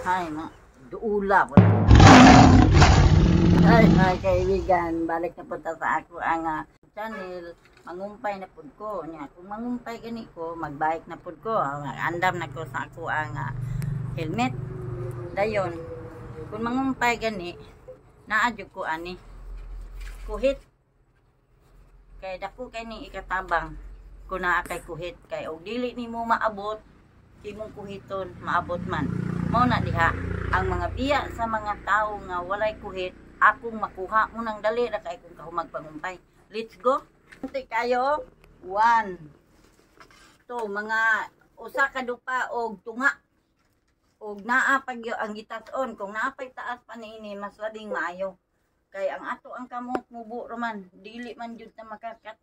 Ay, mga duula po. Ay, mga kaibigan, balik na punta sa ako ang channel. Mangumpay na pud ko. Kung mangumpay gani ko, magbike na pud ko. Andam na ko sa ako ang helmet. Dayon, kung mangumpay gani, naadyo ko ani. Kuhit. Kay dako kay ni ikatabang. Kung naa kay kuhit. Kay og dili nimo maabot, imong kuhiton, maabot man. Mao na diha ang mga biya sa mga tao nga walay kuhit, akong makuha unang dali ra kay kung kahumag pangumpay. Let's go. Unti kayo. 1 2 mga usa ka dupa og tunga. Og naa pag ang gitas-on, kung naa pay taas pa niini mas labing maayo. Kay ang ato ang kamot mubo raman, dili man jud na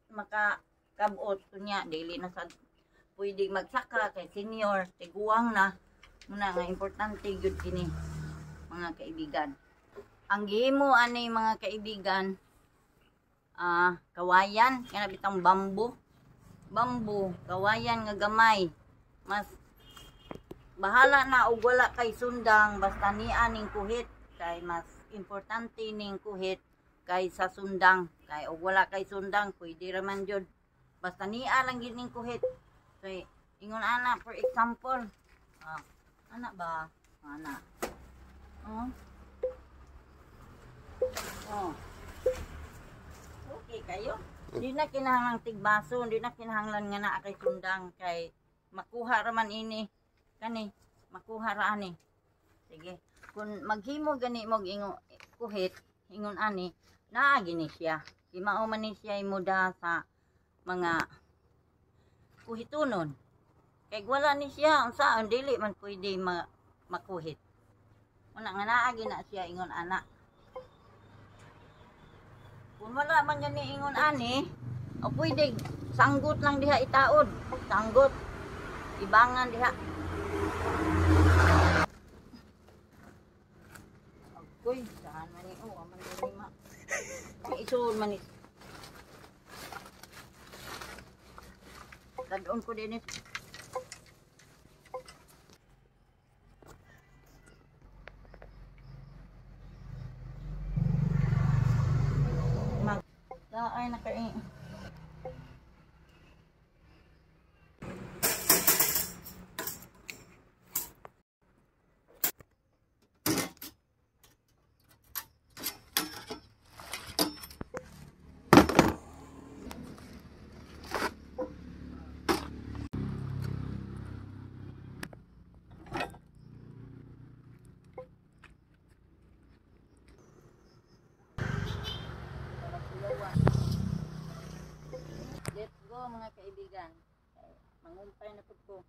makakabot kunya, dili na sad pwede magsaka kay senior, tiguang na. Muna nga importante gyud kini mga kaibigan. Ang gihimo ani mga kaibigan, kawayan kana bitang bambo, kawayan nga gamay. Mas bahala na og wala kay sundang, basta niya ning kuhit. Kay mas importante ning kuhit kaysa sundang. Kay og wala kay sundang pwede ra man jud, basta niya lang gyud ning kuhit. Kay ingon ana, for example, ana ba? Ana. Okay kayo. Di na kinahanglang tigbaso, di na kinahanglan nga naa kay sundang, kay makuha ra man ini. Kani, makuha ra ani. Sige. Kung maghimo gani mo kuhit, ingon ani, naa gini siya. Di mao man ni siya imuda sa mga kuhitunon. Kay wala ni siya unsaon dili man pwede makuhit. Una nga naa gina siya ingon ana. Kung wala man gani ingon ani, o pwede sanggot lang diha itaod. Sanggot. Ibangan diha. Uy, saan man ni aman ni ma. Isun man ni. Dadon ko din it. Ay nakai. Let's go mga kaibigan. Mangumpay na po ko.